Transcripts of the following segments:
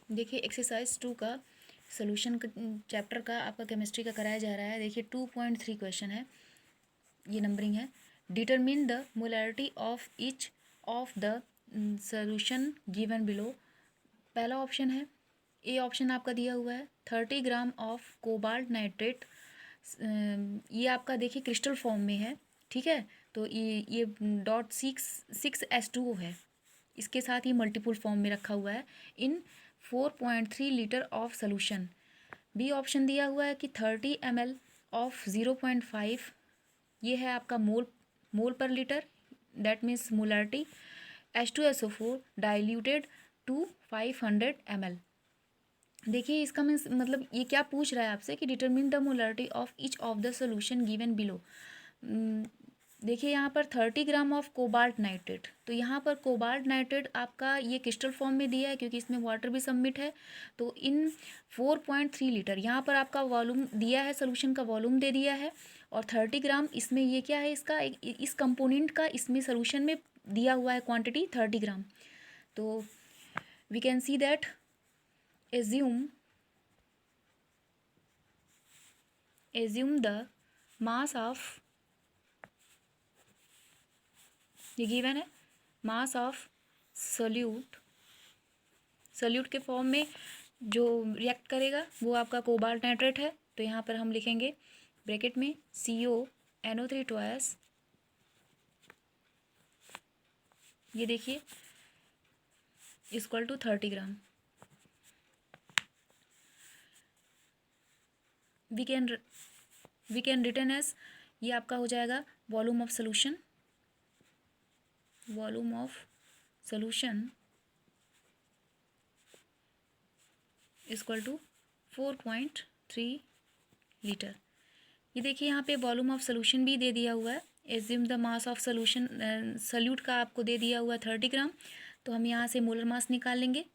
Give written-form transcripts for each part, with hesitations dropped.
देखिए एक्सरसाइज 2 का solution chapter का आपका केमिस्ट्री का कराया जा रहा है। देखिए 2.3 क्वेश्चन है, ये नंबरिंग है। Determine the molarity of each of the solution given below. पहला ऑप्शन है, ए ऑप्शन आपका दिया हुआ है 30 ग्राम ऑफ कोबाल्ट नाइट्रेट। ये आपका देखिए क्रिस्टल फॉर्म में है, ठीक है। तो ये .6 है, इसके साथ ही मल्टीपल फॉर्म में रखा हुआ है in 4.3 litre of solution. B option दिया हुआ है कि 30 ml ऑफ 0.5, ये है आपका mole per litre, that means molarity. H2SO4 diluted to 500 ml। देखिए इसका मीन्स मतलब ये क्या पूछ रहा है आपसे कि determine the molarity of each of the solution given below. देखिए यहाँ पर 30 ग्राम ऑफ कोबाल्ट नाइट्रेट, तो यहाँ पर कोबाल्ट नाइट्रेट आपका ये क्रिस्टल फॉर्म में दिया है क्योंकि इसमें वाटर भी सबमिट है। तो इन 4.3 लीटर यहाँ पर आपका वॉल्यूम दिया है, सोल्यूशन का वॉल्यूम दे दिया है। और 30 ग्राम इसमें ये क्या है, इसका इस कंपोनेंट का इसमें सोल्यूशन में दिया हुआ है क्वांटिटी 30 ग्राम। तो we can see that assume the mass of, ये गिवन है मास ऑफ सोल्यूट के फॉर्म में जो रिएक्ट करेगा वो आपका कोबाल्ट नाइट्रेट है। तो यहाँ पर हम लिखेंगे ब्रैकेट में CONO3 ट्वाइस, ये देखिए equal to 30 gram. We can return as, ये आपका हो जाएगा volume of solution equal to 4.3 litre. ये देखिए यहाँ पे वॉल्यूम ऑफ सोल्यूशन भी दे दिया हुआ है। Assume the mass of solute का आपको दे दिया हुआ है 30 ग्राम। तो हम यहाँ से मोलर मास निकाल लेंगे।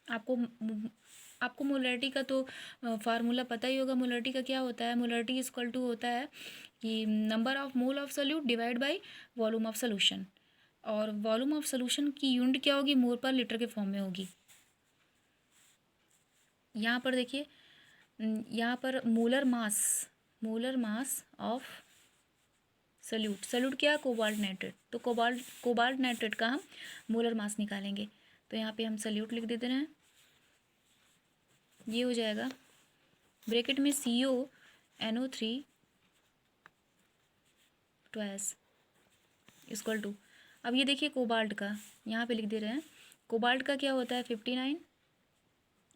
आपको मोलैरिटी का तो फार्मूला पता ही होगा। मोलैरिटी का क्या होता है, मोलैरिटी इक्वल टू होता है कि number of mole of solute divide by volume of solution. और वॉल्यूम ऑफ सोल्यूशन की यूनिट क्या होगी, मोल पर लीटर के फॉर्म में होगी। यहाँ पर देखिए, यहाँ पर मोलर मास ऑफ सोल्यूट क्या, कोबाल्ट नाइट्रेट। तो कोबाल्ट नाइट्रेट का हम मोलर मास निकालेंगे। तो यहाँ पे हम सोल्यूट लिख देते हैं, ये हो जाएगा ब्रैकेट में CONO3 ट्वाइस इक्वल टू। अब ये देखिए कोबाल्ट का यहाँ पे लिख दे रहे हैं। कोबाल्ट का क्या होता है 59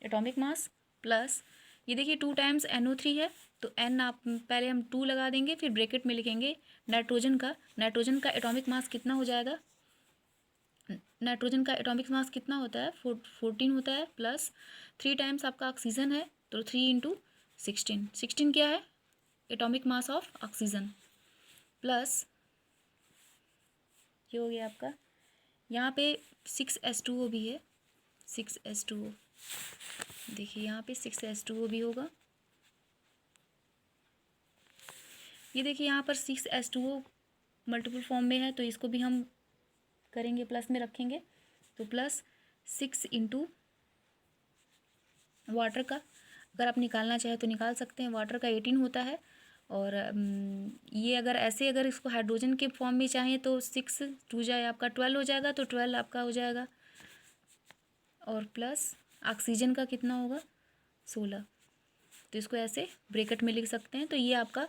एटॉमिक मास प्लस, ये देखिए 2 टाइम्स NO3 है। तो N आप पहले हम 2 लगा देंगे, फिर ब्रैकेट में लिखेंगे नाइट्रोजन का एटॉमिक मास कितना हो जाएगा। नाइट्रोजन का एटॉमिक मास कितना होता है 14 होता है, प्लस 3 टाइम्स आपका ऑक्सीजन है तो 3 इंटू 16 क्या है atomic mass of oxygen, plus ये हो गया आपका। यहाँ पे 6H2O भी है, 6H2O देखिए यहाँ पे 6H2O भी होगा। ये देखिए यहाँ पर 6H2O मल्टीपल फॉर्म में है, तो इसको भी हम करेंगे प्लस में रखेंगे। तो प्लस 6 इंटू वाटर का, अगर आप निकालना चाहें तो निकाल सकते हैं, वाटर का 18 होता है। और ये अगर इसको हाइड्रोजन के फॉर्म में चाहें तो 6 2 जाए आपका 12 हो जाएगा, तो 12 आपका हो जाएगा। और प्लस ऑक्सीजन का कितना होगा 16, तो इसको ऐसे ब्रैकेट में लिख सकते हैं। तो ये आपका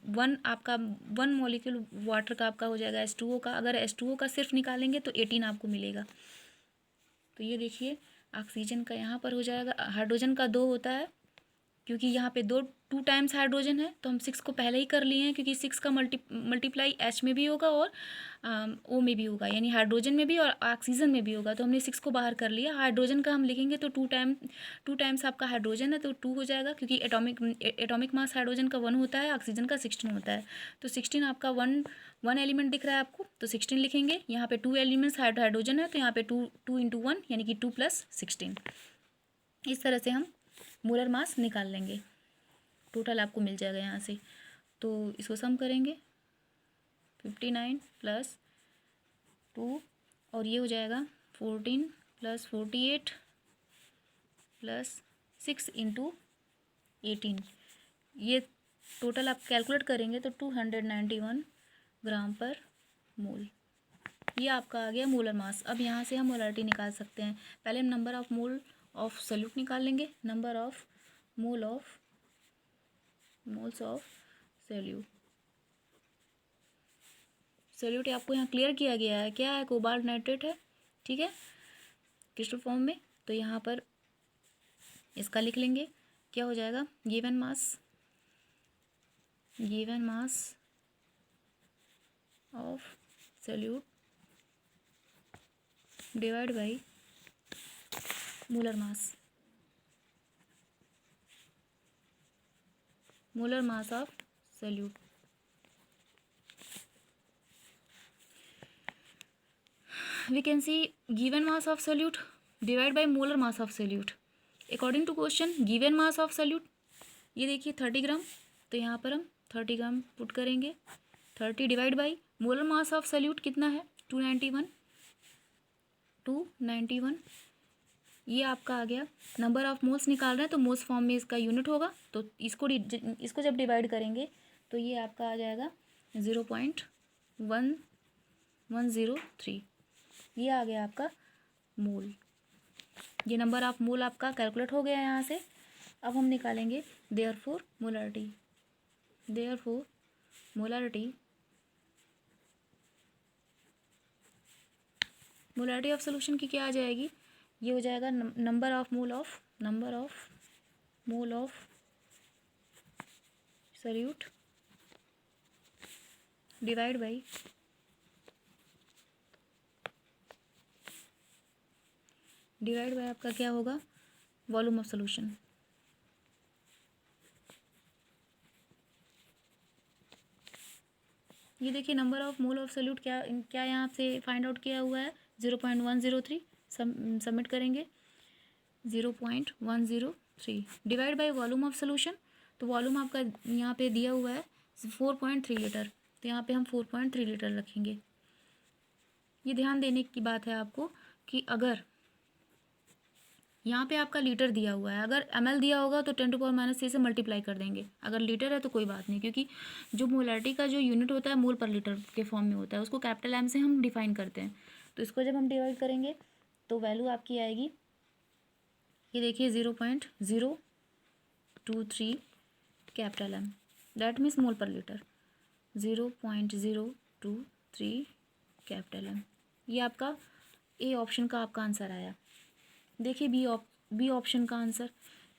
वन मॉलिक्यूल वाटर का आपका हो जाएगा H2O का। अगर H2O का सिर्फ निकालेंगे तो 18 आपको मिलेगा। तो ये देखिए ऑक्सीजन का यहाँ पर हो जाएगा, हाइड्रोजन का 2 होता है क्योंकि यहाँ पे 2 टाइम्स हाइड्रोजन है, तो हम 6 को पहले ही कर लिए हैं क्योंकि 6 का मल्टीप्लाई H में भी होगा और O में भी होगा, यानी हाइड्रोजन में भी और ऑक्सीजन में भी होगा। तो हमने 6 को बाहर कर लिया। हाइड्रोजन का हम लिखेंगे तो 2 टाइम्स आपका हाइड्रोजन है तो 2 हो जाएगा क्योंकि एटॉमिक मास हाइड्रोजन का 1 होता है, ऑक्सीजन का 16 होता है। तो 16 आपका वन एलिमेंट दिख रहा है आपको, तो 16 लिखेंगे। यहाँ पे 2 एलिमेंट्स हाइड्रोजन है तो यहाँ पे 2 इंटू 1 यानी कि 2 + 16। इस तरह से हम मोलर मास निकाल लेंगे, टोटल आपको मिल जाएगा यहाँ से। तो इसको सम करेंगे 59 + 2 और ये हो जाएगा 14 + 48 + 6 × 18। ये टोटल आप कैलकुलेट करेंगे तो 291 ग्राम पर मोल। ये आपका आ गया मोलर मास। अब यहाँ से हम मोलरिटी निकाल सकते हैं। पहले हम number of mole of solute निकाल लेंगे। Number of moles of solute आपको यहाँ क्लियर किया गया है। क्या है? कोबाल्ट नाइट्रेट है, ठीक है, क्रिस्टल फॉर्म में। तो यहाँ पर इसका लिख लेंगे। क्या हो जाएगा? Given mass of solute divide by molar mass of solute. We can see given mass of solute divided by molar mass of solute. According to question, given mass of solute ये देखिए 30 ग्राम, तो यहाँ पर हम 30 ग्राम put करेंगे। 30 divide by molar mass of solute कितना है? 291। ये आपका आ गया। नंबर ऑफ मोल्स निकाल रहे हैं तो मोल्स फॉर्म में इसका यूनिट होगा, तो इसको जब डिवाइड करेंगे तो ये आपका आ जाएगा 0.1103। ये आ गया आपका मोल। ये नंबर ऑफ मोल आपका कैलकुलेट हो गया यहाँ से। अब हम निकालेंगे देयरफॉर मोलरिटी ऑफ सॉल्यूशन की क्या आ जाएगी? ये हो जाएगा number of mole of solute divide by आपका क्या होगा? Volume of solution. ये देखिए number of mole of solute क्या यहाँ से फाइंड आउट किया हुआ है? 0.103। सबमिट करेंगे 0.103 divide by volume of solution. तो वॉल्यूम आपका यहाँ पे दिया हुआ है 4.3 लीटर, तो यहाँ पे हम 4.3 लीटर रखेंगे। ये ध्यान देने की बात है आपको कि अगर यहाँ पे आपका लीटर दिया हुआ है, अगर ml दिया होगा तो 10⁻³ से मल्टीप्लाई कर देंगे। अगर लीटर है तो कोई बात नहीं, क्योंकि जो मोलरिटी का जो यूनिट होता है मोल पर लीटर के फॉर्म में होता है, उसको कैपिटल M से हम डिफाइन करते हैं। तो इसको जब हम डिवाइड करेंगे तो वैल्यू आपकी आएगी, ये देखिए 0.023 capital M, that means mole per litre 0.023 capital M। ये आपका ए ऑप्शन का आपका आंसर आया। देखिए बी ऑप्शन का आंसर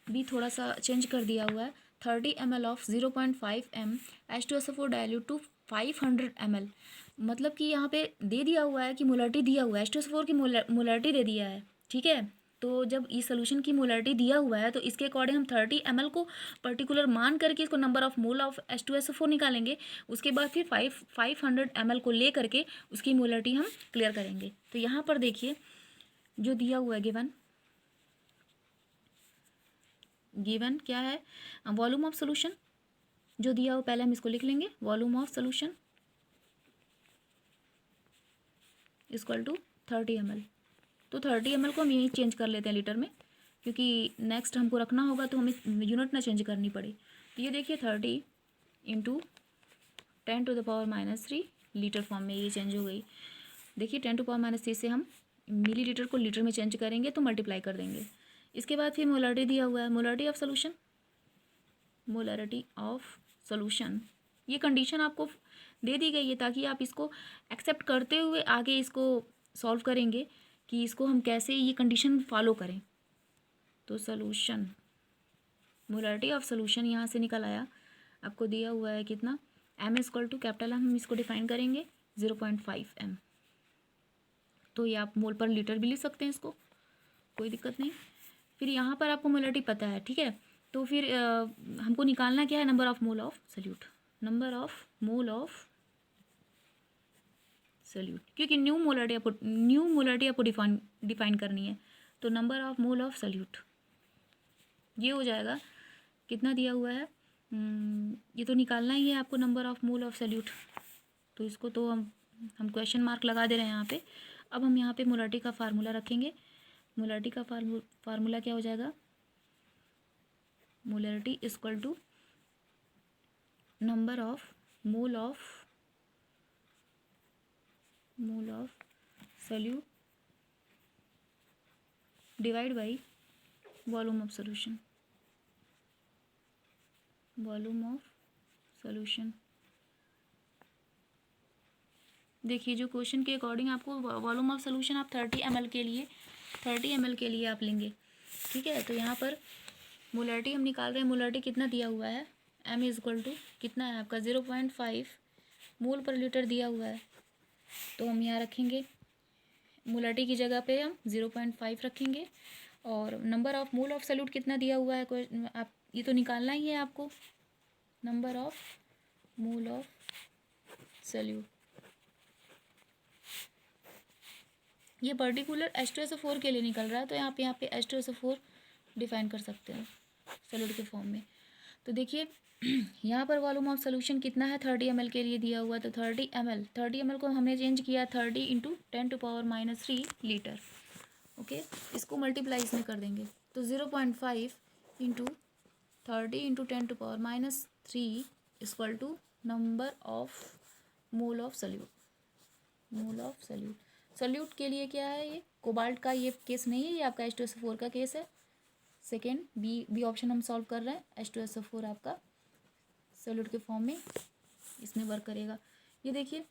बी थोड़ा सा चेंज कर दिया हुआ है। 30 ml of 0.5 m H2SO4 dilute to 500 ml। मतलब कि यहाँ पे दे दिया हुआ है कि मोलरिटी दिया हुआ है, H2SO4 की मोलरिटी दे दिया है, ठीक है। तो जब इस सोल्यूशन की मोलरिटी दिया हुआ है तो इसके अकॉर्डिंग हम 30 ml को पर्टिकुलर मान करके इसको number of mole of H2SO4 निकालेंगे। उसके बाद फिर 500 ml को ले करके उसकी मोलरिटी हम क्लियर करेंगे। तो यहाँ पर देखिए जो दिया हुआ है गिवन क्या है? वॉल्यूम ऑफ सॉल्यूशन जो दिया हो, पहले हम इसको लिख लेंगे। Volume of solution equal to 30 ml। तो 30 ml को हम यहीं चेंज कर लेते हैं लीटर में, क्योंकि नेक्स्ट हमको रखना होगा तो हमें यूनिट ना चेंज करनी पड़े। तो ये देखिए 30 × 10⁻³ लीटर फॉर्म में ये चेंज हो गई। देखिए 10⁻³ से हम मिलीलीटर को लीटर में चेंज करेंगे तो मल्टीप्लाई कर देंगे। इसके बाद फिर मोलरिटी दिया हुआ है, मोलरिटी ऑफ सॉल्यूशन। ये कंडीशन आपको दे दी गई है ताकि आप इसको एक्सेप्ट करते हुए आगे इसको सॉल्व करेंगे कि इसको हम कैसे ये कंडीशन फॉलो करें। तो सॉल्यूशन मोलरिटी ऑफ सॉल्यूशन यहाँ से निकल आया, आपको दिया हुआ है कितना? M equal to capital M, हम इसको डिफाइन करेंगे 0.5 m। तो ये आप मोल पर लीटर भी लिख सकते हैं, इसको कोई दिक्कत नहीं। फिर यहाँ पर आपको मोलरिटी पता है, ठीक है। तो फिर हमको निकालना क्या है? Number of mole of solute, क्योंकि न्यू मोलरिटी आपको डिफाइन करनी है। तो number of mole of solute ये हो जाएगा, कितना दिया हुआ है? ये तो निकालना ही है आपको, number of mole of solute. तो इसको तो हम क्वेश्चन मार्क लगा दे रहे हैं यहाँ पे। अब हम यहाँ पे मोलरिटी का फार्मूला रखेंगे। मोलरिटी का फार्मूला क्या हो जाएगा, molarity equal to number of mole of solute divide by volume of solution, volume of solution. देखिए जो क्वेश्चन के अकॉर्डिंग आपको वॉल्यूम ऑफ सॉल्यूशन आप 30 ml के लिए आप लेंगे, ठीक है। तो यहाँ पर मोलरिटी हम निकाल रहे हैं, मोलरिटी कितना दिया हुआ है, m इज इक्वल टू कितना है आपका 0.5 मोल पर लीटर दिया हुआ है। तो हम यहाँ रखेंगे मोलरिटी की जगह पे हम 0.5 रखेंगे, और number of mole of solute कितना दिया हुआ है आप ये तो निकालना ही है आपको, number of mole of solute. ये पर्टिकुलर H2SO4 के लिए निकल रहा है, तो यहाँ पे H2SO4 डिफाइन कर सकते हैं सॉल्यूट के फॉर्म में। तो देखिए यहाँ पर वॉल्यूम ऑफ सॉल्यूशन कितना है, 30 ml के लिए दिया हुआ, तो 30 ml को हमने चेंज किया 30 × 10⁻³ लीटर। ओके, इसको मल्टीप्लाई इसमें कर देंगे, तो 0.5 × 30 × 10⁻³ equal to number of mole of solute. Mole of solute, solute के लिए क्या है, ये कोबाल्ट का ये केस नहीं है, ये आपका H2SO4 का केस है। सेकेंड बी ऑप्शन हम सॉल्व कर रहे हैं, H2SO4 आपका सॉल्यूट के फॉर्म में इसमें वर्क करेगा। ये देखिए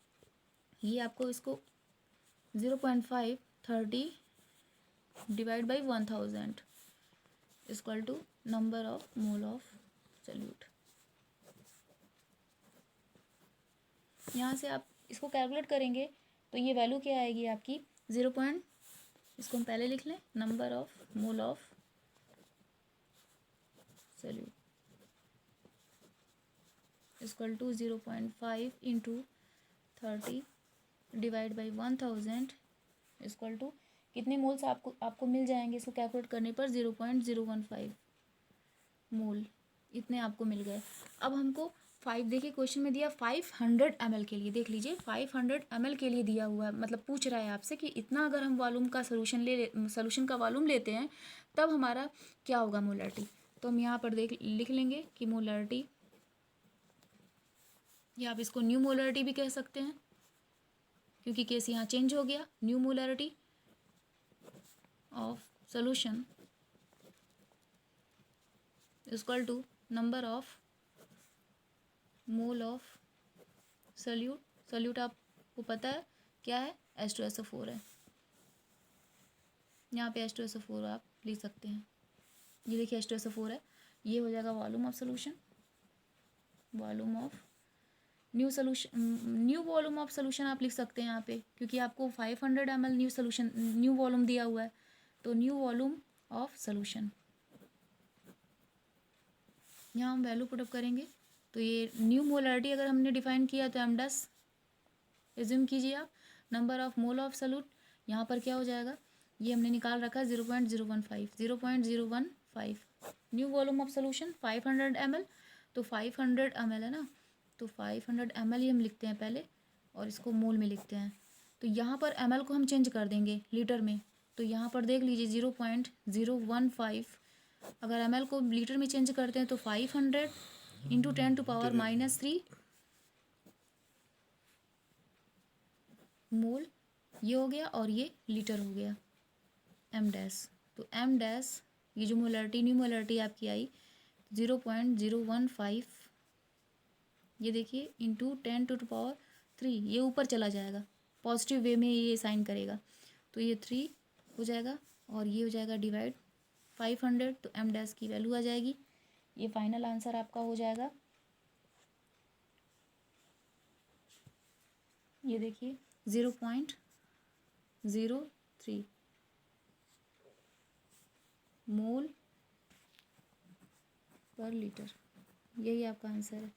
ये आपको इसको 0.5 30 divide by 1000 equal to number of mole of solute. यहाँ से आप इसको कैलकुलेट करेंगे तो ये वैल्यू क्या आएगी आपकी इसको हम पहले लिख लें, number of mole of solute equal to 0.5 × 30 divide by 1000 equal to कितने मोल्स आपको मिल जाएंगे, इसको कैलकुलेट करने पर 0.015 मोल इतने आपको मिल गए। अब हमको देखिए क्वेश्चन में दिया 500 ml के लिए, देख लीजिए 500 ml के लिए दिया हुआ है, मतलब पूछ रहा है आपसे कि इतना अगर हम वॉल्यूम का सॉल्यूशन का वॉल्यूम लेते हैं तब हमारा क्या होगा मोलरिटी। तो हम यहाँ पर लिख लेंगे कि मोलरिटी, या आप इसको न्यू मोलरिटी भी कह सकते हैं क्योंकि केस यहाँ चेंज हो गया। New molarity of solution equal to number of mole of solute आपको पता है क्या है, H2SO4 है। यहाँ पे H2SO4 आप लिख सकते हैं, ये देखिए H2SO4 है, ये हो जाएगा volume of solution, volume of new volume of solution आप लिख सकते हैं यहाँ पे, क्योंकि आपको 500 ml न्यू वॉल्यूम दिया हुआ है, तो न्यू वॉल्यूम ऑफ सॉल्यूशन। यहाँ हम वैल्यू पुटअप करेंगे, तो ये न्यू मोलरिटी अगर हमने डिफाइन किया तो m' एज्यूम कीजिए आप, number of mole of solute यहाँ पर क्या हो जाएगा, ये हमने निकाल रखा है 0.015 new volume of solution 500 ml, तो 500 ml है ना, तो 500 ml ही हम लिखते हैं पहले और इसको मोल में लिखते हैं। तो यहाँ पर ml को हम चेंज कर देंगे लीटर में, तो यहाँ पर देख लीजिए 0.015 अगर ml को लीटर में चेंज करते हैं तो 500 × 10⁻³ मोल ये हो गया, और ये लीटर हो गया m'। तो m' ये जो मोलरिटी न्यू मोलरिटी आपकी आई 0.015, ये देखिए इंटू 10⁻³ ये ऊपर चला जाएगा, पॉजिटिव वे में ये साइन करेगा, तो ये 3 हो जाएगा और ये हो जाएगा डिवाइड 500, तो m' की वैल्यू आ जाएगी। ये फाइनल आंसर आपका हो जाएगा, ये देखिए 0.03 मोल पर लीटर, यही आपका आंसर है।